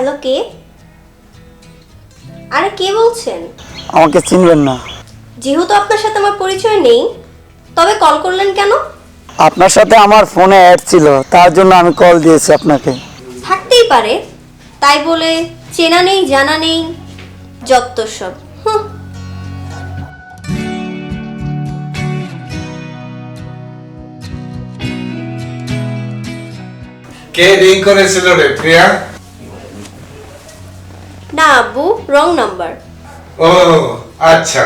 Hello, কে? আরে কে বলছেন? আমাকে চিনবেন না। যেহেতু আপনার সাথে আমার পরিচয় নেই, তবে কল করলেন কেন? আপনার সাথে আমার ফোনে অ্যাড ছিল, তার জন্য আমি কল দিয়েছি আপনাকে। থাকতেই পারে, তাই বলে চেনা নেই জানা নেই, যত সব। হুঁ। কে রিং করেছিল রে প্রিয়া? না আব্বু, রং নাম্বার। ও আচ্ছা,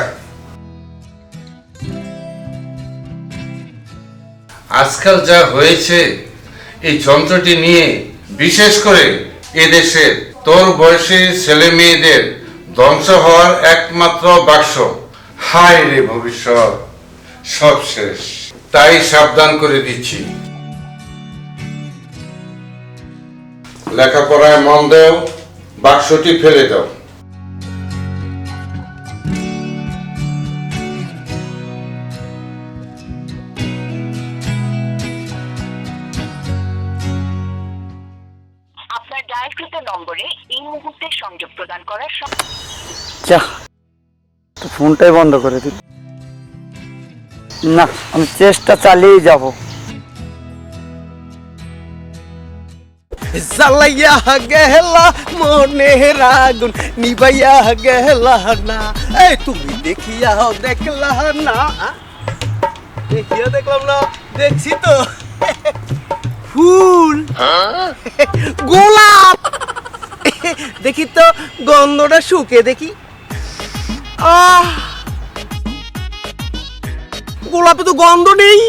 আজকাল যা হয়েছে এই যন্ত্রটি নিয়ে, বিশেষ করে এদেশের তোর বয়সী ছেলে মেয়েদের ধ্বংস হওয়ার একমাত্র বাক্স। হায় রে ভবিষ্যৎ, সব শেষ। তাই সাবধান করে দিচ্ছি, লেখাপড়ায় মন দাও, বাক্সটি ফেলে দাও। আপনার ডায়ালকৃত নম্বরে এই মুহূর্তে সংযোগ প্রদান করার যা, তো ফোনটাই বন্ধ করে দিন। না, আমি চেষ্টা চালিয়ে যাব। জ্বালাইয়া গেলা মনের আগুন নিবাইয়া গেলা না। এই তুমি দেখিয়াও দেখলা না? দেখিয়া দেখলাম না, দেখছি তো। ফুল, গোলাপ। দেখি তো গন্ধটা শুকে দেখি। গোলাপে তো গন্ধ নেই।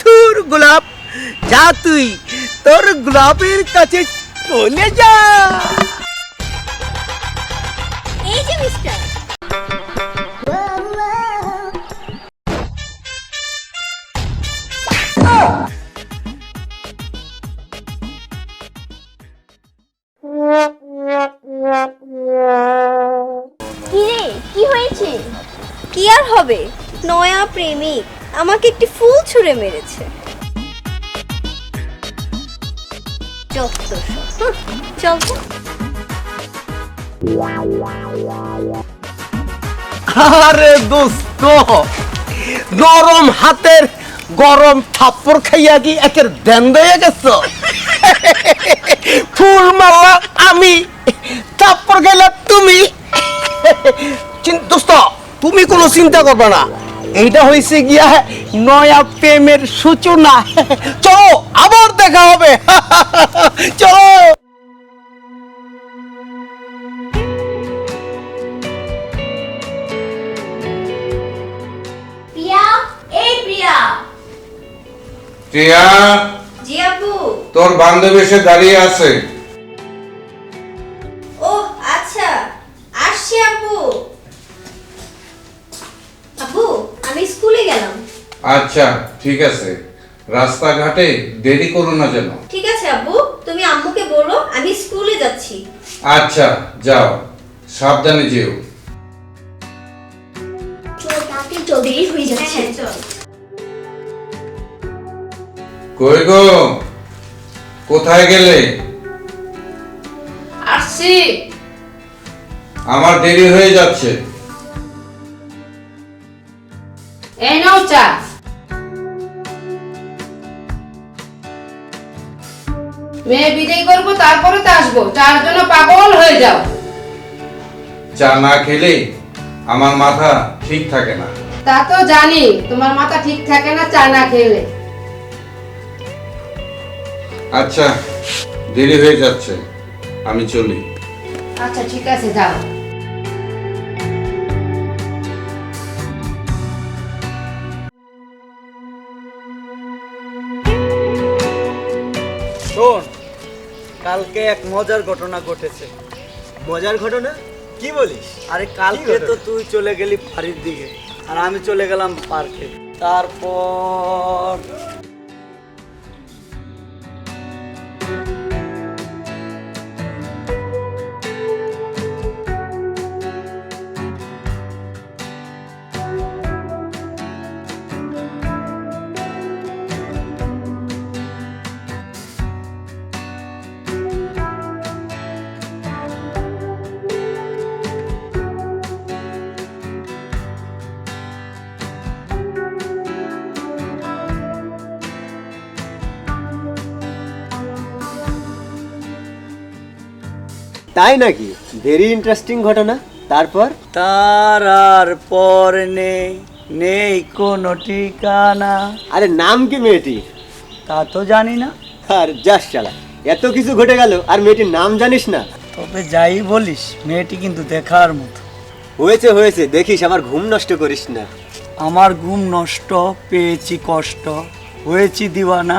তোর গোলাপ, যা তুই তোর গোলাপের কাছে চলে যা। এই যে মিস্টার, কিরে, কি হয়েছে? কি আর হবে, নয়া প্রেমিক আমাকে একটি ফুল ছুঁড়ে মেরেছে। যত সব। চল তো। আরে দোস্ত, নরম হাতের গরম থাপ্পড় খাইয়া কি একের দ্যান্দ হয়ে গেছ? ফুল মারলা আমি, থাপ্পড় খাইলা তুমি। দোস্ত, তুমি কোনো চিন্তা করবে না, এইটা হয়েছে গিয়া নয়া প্রেমের সূচনা। চলো, আবার দেখা হবে। চলো। প্রিয়া, এই প্রিয়া। প্রিয়া, জি আব্বু। তোর বান্ধবী এসে দাঁড়িয়ে আছে। ও আচ্ছা, আসছি আব্বু। আব্বু, আমি স্কুলে গেলাম। আচ্ছা ঠিক আছে, রাস্তাঘাটে দেরি করো না যেন। ঠিক আছে আব্বু, তুমি আম্মুকে বলো আমি স্কুলে যাচ্ছি। আচ্ছা যাও, সাবধানে যেও। চল তাড়াতাড়ি চল, দেরি হয়ে যাচ্ছে। চল। কই গো, কোথায় গেলে? আসছি। আমার দেরি হয়ে যাচ্ছে। এই নাও চা। মেয়ে বিদায় করবো, তারপরে তো আসবো, চার জন্য পাগল হয়ে যাও। চা না খেলে আমার মাথা ঠিক থাকে না। তা তো জানি তোমার মাথা ঠিক থাকে না চা না খেলে। আচ্ছা, দেরি হয়ে যাচ্ছে, আমি চলি। আচ্ছা ঠিক আছে, যাও। শোন, কালকে এক মজার ঘটনা ঘটেছে। মজার ঘটনা? কি বলিস? আরে কালকে তো তুই চলে গেলি বাড়ির দিকে, আর আমি চলে গেলাম পার্কে। তারপর তাই নাকি? ভেরি ইন্টারেস্টিং ঘটনা। তারপর? তার আর পর নেই, নেই কোনো ঠিকানা। আরে নাম কি মেয়েটির? তা তো জানি না। আর যাস শালা, এত কিছু ঘটে গেল আর মেয়েটির নাম জানিস না? তবে যাই বলিস, মেয়েটি কিন্তু দেখার মতো। হয়েছে হয়েছে, দেখিস আমার ঘুম নষ্ট করিস না। আমার ঘুম নষ্ট, পেয়েছি কষ্ট, হয়েছি দিওয়ানা,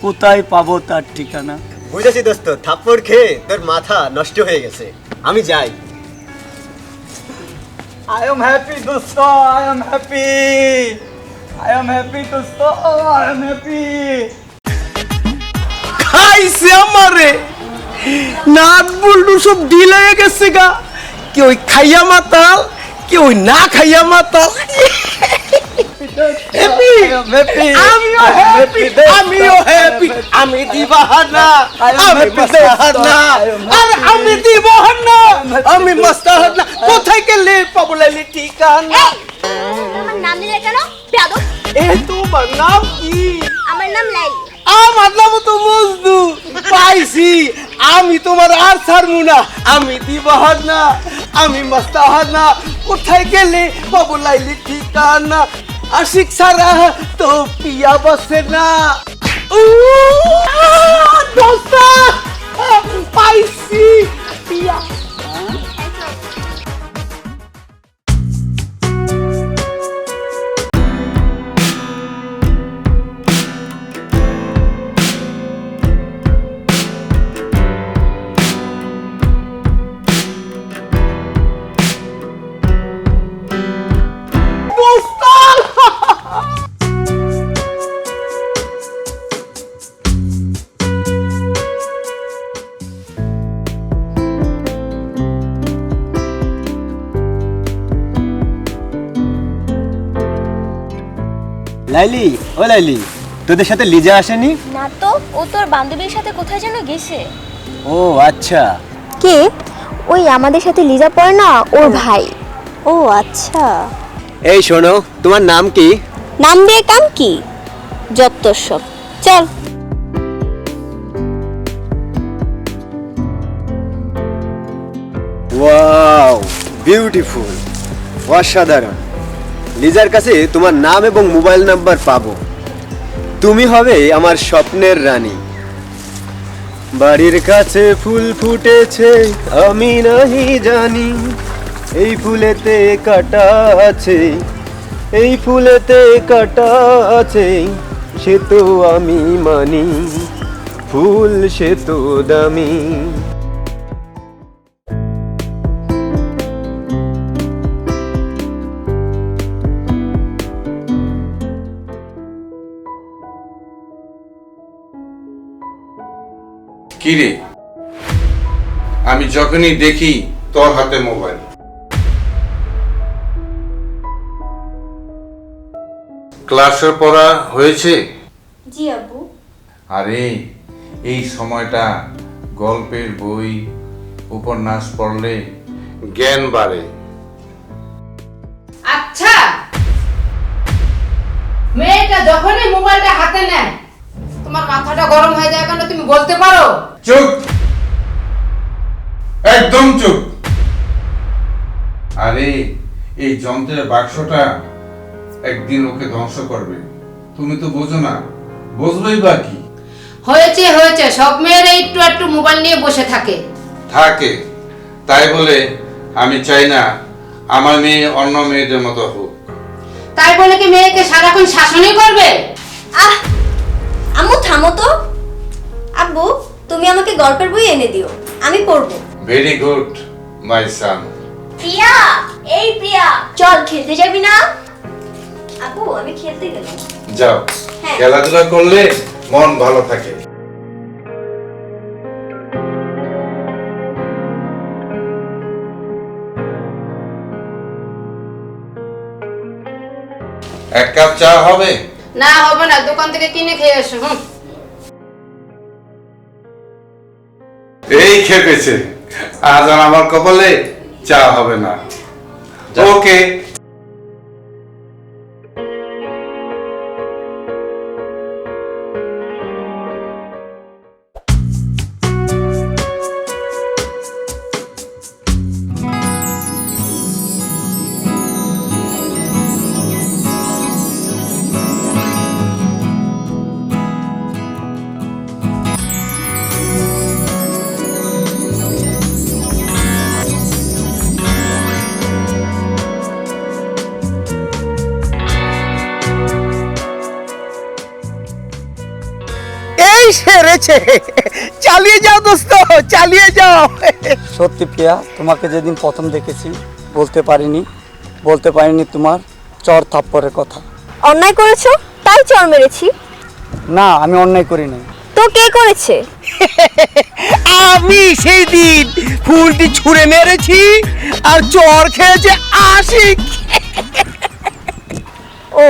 কোথায় পাবো তার ঠিকানা। বুঝেছি দোস্ত, থাপ্পড় খেয়ে তোর মাথা নষ্ট হয়ে গেছে। আমি যাই। I am happy দোস্ত, I am happy, I am happy দোস্ত, I am happy। খাইছে আমারে, নাট বল্টু সব ডিল হয়ে গেছে গা। কি ওই খাইয়া মাতাল, কি ওই না খাইয়া মাতাল। হ্যাপি, আমিও হ্যাপি, আমিও হ্যাপি। আমি দিবাহানা, আমি মস্তাহানা, আর আমি দিবাহানা, আমি মস্তাহানা। কোথায় গেলে পাবো লাইলি ঠিকানা? আমার নাম দিলে কেন বেয়াদব? এ তোমার নাম কি? আমার নাম লাইলি। আমার নাম তো মজনু। পাইছি, আমি তোমার আর ছাড়বো না। আমি দিবাহানা, আমি মস্তাহানা, কোথায় গেলে বাবু লাইলি ঠিকানা। আশিক ছাড়া তো পিয়া বসে না। দোস্তা, পাইছি পিয়া। লাইলি, ও লাইলি, তোদের সাথে লিজা আসেনি? না তো, ও তোর বান্ধবীর সাথে কোথায় যেন গেছে। ও আচ্ছা। কে? ওই আমাদের সাথে লিজা পড়ে না, ওর ভাই। ও আচ্ছা। এই শোনো, তোমার নাম কি? নাম দিয়ে কাম কি? যত সব। চল। ওয়াও, বিউটিফুল, অসাধারণ। লিজার কাছে তোমার নাম এবং মোবাইল নাম্বার পাবো। তুমি হবে আমার স্বপ্নের রানী। বাড়ির কাছে ফুল ফুটেছে, আমি নাহি জানি। এই ফুলেতে কাঁটা আছে, এই ফুলেতে কাঁটা আছে, সে তো আমি মানি। ফুল সে তো দামি। কিরে, আমি যখনই দেখি তোর হাতে মোবাইল। ক্লাসের পড়া হয়েছে? জি আব্বু। আরে এই সময়টা গল্পের বই, উপন্যাস পড়লে জ্ঞান বাড়ে। আচ্ছা, মেয়েটা যখনই মোবাইলটা হাতে নেয় তোমার মাথাটা গরম হয়ে যায় কেন তুমি বলতে পারো? চুপ, একদম চুপ। আরে এই যন্ত্রের বাক্সটা একদিন ওকে ধ্বংস করবে, তুমি তো বোঝো না। বুঝবেই বা কি? হয়েছে হয়েছে, সব মেয়েরা একটু একটু মোবাইল নিয়ে বসে থাকে। থাকে, তাই বলে আমি চাই না আমার মেয়ে অন্য মেয়েদের মতো হোক। তাই বলে কি মেয়েকে সারাক্ষণ শাসনই করবে? আহ, আম্মু থামো তো। আব্বু, তুমি আমাকে গল্পের বই এনে দিও, আমি পড়বো। ভেরি গুড মাই সান। প্রিয়া, এই প্রিয়া, চল খেলতে যাবি না? আব্বু, আমি খেলতে গেলাম। যাও, হ্যাঁ। খেলাধুলা করলে মন ভালো থাকে। এক কাপ চা হবে? না হবে না, দোকান থেকে কিনে খেয়ে এসো। এই খেপেছে, আজ আর আমার কপালে চা হবে না। ওকে। হেরেছে। চালিয়ে যাও দোস্ত, চালিয়ে যাও। সত্যি প্রিয়া, তোমাকে যেদিন প্রথম দেখেছি বলতে পারিনি তোমার চর থাপ্পড়ের কথা। অন্যায় করেছো তাই চর মেরেছি। না, আমি অন্যায় করি নাই। তো কে করেছে? আমি সেই দিন ফুলটি ছুঁড়ে মেরেছি আর চর খেয়েছে আশিক। ও,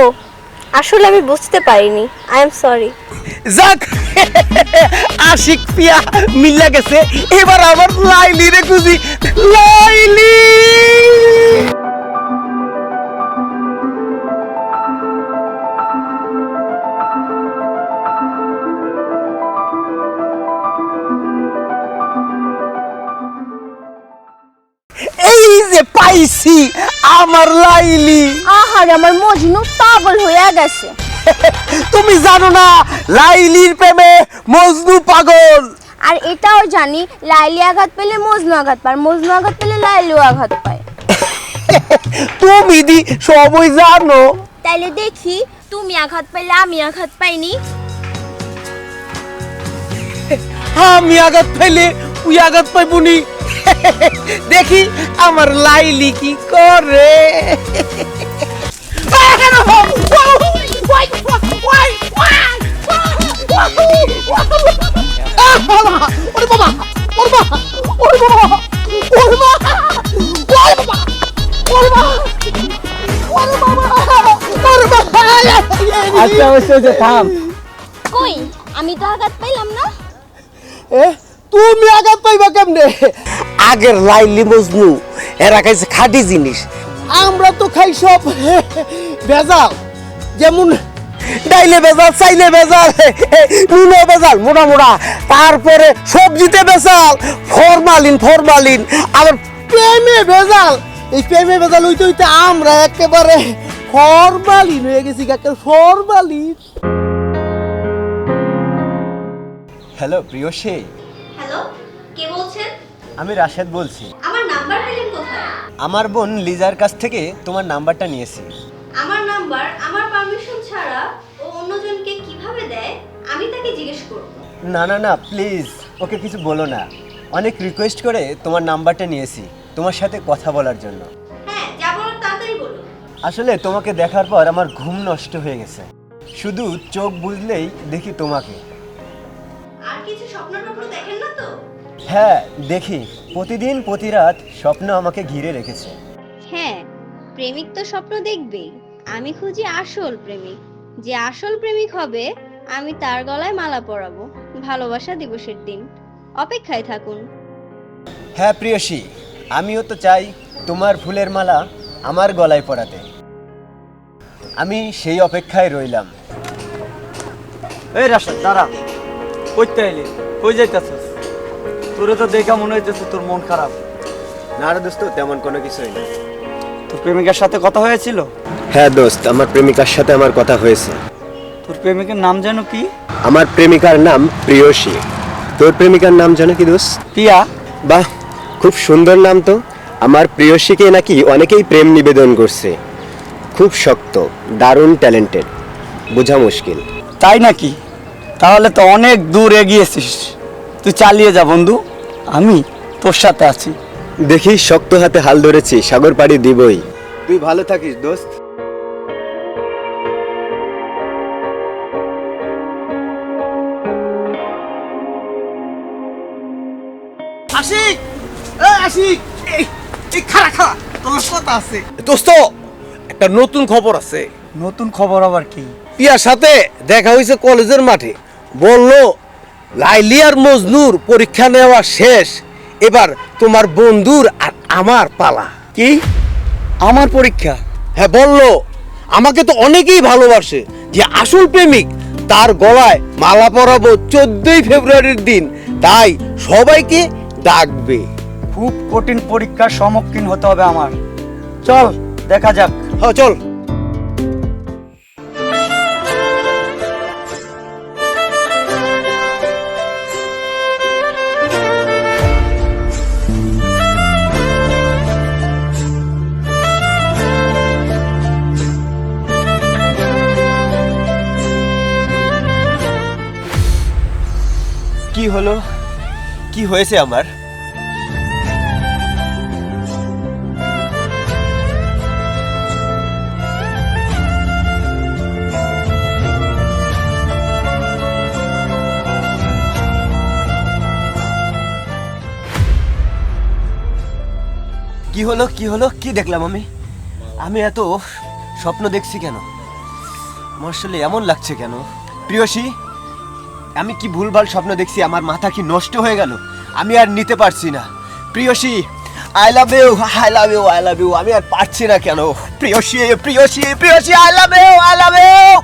আসলে আমি বুঝতে পারিনি, আই এম সরি। যাক, আশিক পিয়া মিল্লা গেছে। এবার আমার লাইলি রে খুঁজি। লাইলি, এই যে পাইছি আমার লাইলি। আহারে আমার মজনু পাগল হয়ে গেছে। তুমি জানো না লাইলির প্রেমে মজনু পাগল। আর এটাও জানি লাইলি আঘাত পেলে মজনু আঘাত পায়, মজনু আঘাত পেলে লাইলিও আঘাত পায়। তুমি দি সবই জানো। তাইলে দেখি তুমি আঘাত পাইলে আমি আঘাত পাইনি। আমি আঘাত পাইলে তুই আঘাত পাইবনি। দেখি আমার লাইলি কি করে। আচ্ছা, অবশ্যই থাম। কই, আমি তো আঘাত পাইলাম না। তুমি আঘাত পাইবা কেমনে? আগের লাইলি মজনু এরা খাইছে খাঁটি জিনিস, আমরা তো খাই সব ভেজাল। যেমন ডাইলে ভেজাল, চাইলে ভেজাল, নুনে ভেজাল মোটা মোটা, তারপরে সবজিতে ভেজাল, ফরমালিন, আবার প্রেমে ভেজাল। এই প্রেমে ভেজাল হইতে হইতে আমরা একেবারে ফরমালিন হয়ে গেছি। ফরমালিন। হ্যালো প্রিয়সী, হ্যালো, কে বলছেন? আমি রাশেদ বলছি। আমার নাম্বার পেলেন কোথায়? আমার বোন লিজার কাছ থেকে তোমার নাম্বারটা নিয়েছি। আমার নাম্বার আমার পারমিশন ছাড়া ও অন্যজনকে কিভাবে দেয় আমি তাকে জিজ্ঞেস করব। না প্লিজ, ওকে কিছু বলো না। অনেক রিকোয়েস্ট করে তোমার নাম্বারটা নিয়েছি তোমার সাথে কথা বলার জন্য। হ্যাঁ, যা বলার তাড়াতাড়ি বলুন। আসলে তোমাকে দেখার পর আমার ঘুম নষ্ট হয়ে গেছে। শুধু চোখ বুঝলেই দেখি তোমাকে। আর কিছু স্বপ্ন দেখেন না তো? হ্যাঁ দেখি, প্রতিদিন প্রতি রাত স্বপ্ন আমাকে ঘিরে রেখেছে। হ্যাঁ, প্রেমিক তো স্বপ্ন দেখবেই। আমি খুঁজি আসল প্রেমিক। যে আসল প্রেমিক হবে আমি তার গলায় মালা পরাবো ভালোবাসা দিবসের দিন। অপেক্ষায় থাকুন। হ্যাঁ প্রিয়সী, আমিও তো চাই তোমার ফুলের মালা আমার গলায় পরাতে। আমি সেই অপেক্ষায় রইলাম। এই রাশেদ, দাঁড়া। কইতে আইলি, কই যাইতাছিস? তোরে তো দেখা মনে হইতেছে তোর মন খারাপ। না রে দোস্ত, তেমন কোনো কিছুই না। তোর প্রেমিকার সাথে কথা হয়েছিল? হ্যাঁ দোস্ত, আমার প্রেমিকার সাথে আমার কথা হয়েছে। তোর প্রেমিকের নাম যেন কি? আমার প্রেমিকার নাম প্রিয়সী। তোর প্রেমিকার নাম জানো কি দোস্ত? পিয়া। বাহ, খুব সুন্দর নাম তো। আমার প্রিয়সীকে নাকি অনেকেই প্রেম নিবেদন করছে। খুব শক্ত, দারুণ ট্যালেন্টেড, বোঝা মুশকিল। তাই নাকি? তাহলে তো অনেক দূর এগিয়েছিস। তুই চালিয়ে যা বন্ধু, আমি তোর সাথে আছি। দেখি, শক্ত হাতে হাল ধরেছি, সাগর পাড়ি দিবই। তুই ভালো থাকিস দোস্ত। আশিক, আশিক, এই খাড়া তোমার কথা আছে দোস্ত। একটা নতুন খবর আছে। নতুন খবর আবার কি? পিয়ার সাথে দেখা হয়েছে কলেজের মাঠে। বললো লাইলি আর মজনুর পরীক্ষা নেওয়া শেষ, এবার তোমার বন্ধুর আর আমার পালা। কি? আমার পরীক্ষা? হ্যাঁ, বললো আমাকে তো অনেকেই ভালোবাসে, যে আসল প্রেমিক তার গলায় মালা পরাবো 14 ফেব্রুয়ারির দিন, তাই সবাইকে ডাকবে। খুব কঠিন পরীক্ষার সম্মুখীন হতে হবে আমার। চল দেখা যাক। হ্যাঁ চল। হলো, কি হয়েছে আমার? কি হলো, কি হলো, কি দেখলাম আমি? আমি এত স্বপ্ন দেখছি কেন? আমার আসলে এমন লাগছে কেন? প্রিয়সী, আমি কি ভুলভাল স্বপ্ন দেখছি? আমার মাথা কি নষ্ট হয়ে গেল? আমি আর নিতে পারছি না। প্রিয়সী, I love you, I love you, I love you. আমি আর পারছি না কেন? প্রিয়সী, প্রিয়সী, প্রিয়সী, I love you, I love you.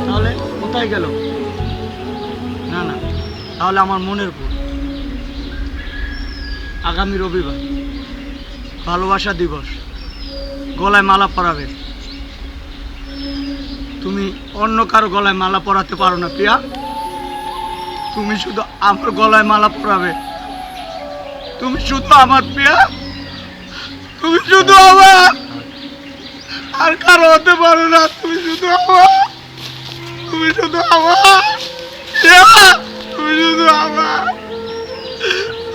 তাহলে কোথায় গেল? না না, তাহলে আমার মনের ভুল। আগামী রবিবার ভালোবাসা দিবস, গলায় মালা পরাবে। তুমি অন্য কারো গলায় মালা পরাতে পারো না প্রিয়া, তুমি শুধু আমার গলায় মালা পরাবে। তুমি শুধু আমার প্রিয়া, তুমি শুধু আমার, আর কারো হতে পারো না। তুমি শুধু আমার, তুমি শুধু আমার, তুমি শুধু আমার,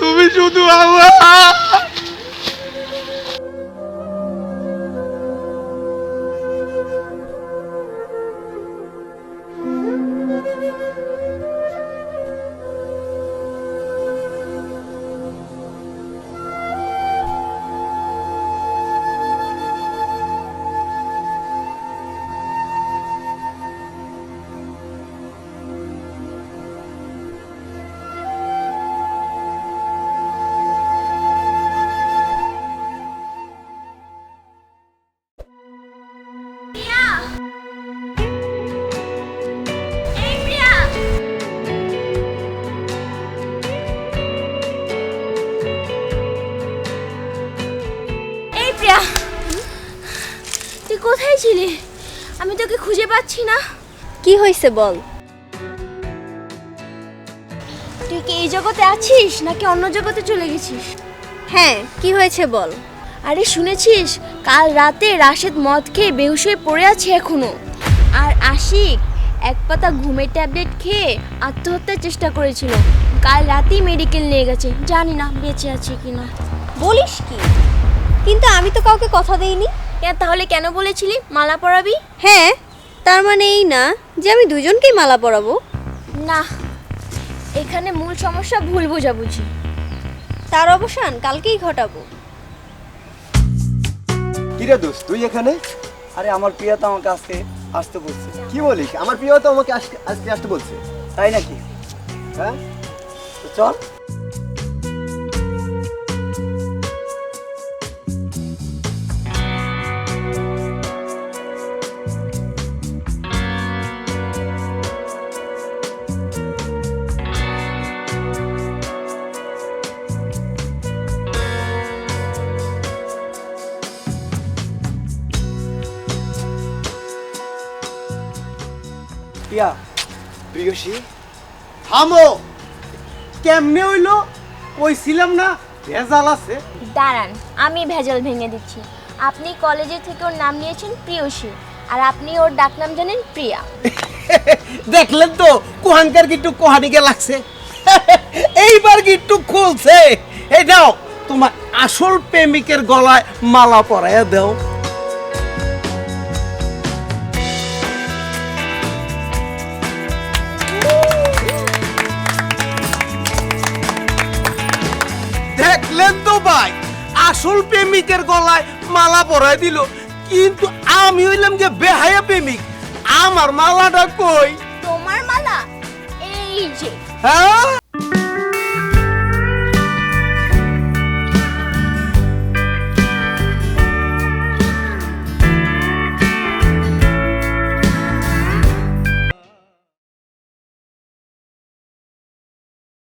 তুমি শুধু আমার। তুই কোথায় ছিলি? আমি তোকে খুঁজে পাচ্ছি না। কি হয়েছে বল? তুই কি এই জগতে আছিস নাকি অন্য জগতে চলে গেছিস? হ্যাঁ, কি হয়েছে বল? আরে শুনেছিস, কাল রাতে রাশেদ মদ খেয়ে বেহুশ হয়ে পড়ে আছে এখনো। আর আশিক এক পাতা ঘুমের ট্যাবলেট খেয়ে আত্মহত্যার চেষ্টা করেছিল। কাল রাতেই মেডিকেল নিয়ে গেছে, জানি না বেঁচে আছে কিনা। বলিস কি? কিন্তু আমি তো কাউকে কথা দেইনি। তাহলে কেন বলেছিলি মালা পরাবি? হ্যাঁ, তার মানে এই না যে আমি দুজনকেই মালা পরাবো। না, এখানে মূল সমস্যা ভুল বোঝাবুঝি। তার অবসান কালকেই ঘটাবো। কিরে দোস্ত, তুই এখানে? আরে আমার প্রিয়া তো আমাকে আজকে আসতে বলছে। কি বলিস? আমার প্রিয় তো আমাকে আজকে আসতে বলছে। তাই নাকি? হ্যাঁ, তো চল। প্রিয়া, প্রিয়সী, থামো। কেমনে হইলো? কইছিলাম না ভেজাল আছে। দাঁড়ান, আমি ভেজাল ভেঙে দিচ্ছি। আপনি কলেজে থেকে ওর নাম নিয়েছেন প্রিয়সী, আর আপনি ওর ডাকনাম জানেন প্রিয়া। দেখলেন তো কোহানকার কি একটু কোহানিকে লাগছে। এইবার কি একটু খুলছে। এই দাও, তোমার আসল প্রেমিকের গলায় মালা পরাইয়া দাও। দেখলেন তো ভাই, আসল প্রেমিকের গলায় মালা পরাই দিল। কিন্তু আমি হইলাম যে বেহায়া প্রেমিক। আমার মালাটা কই? তোমার মালা এই যে। হ্যাঁ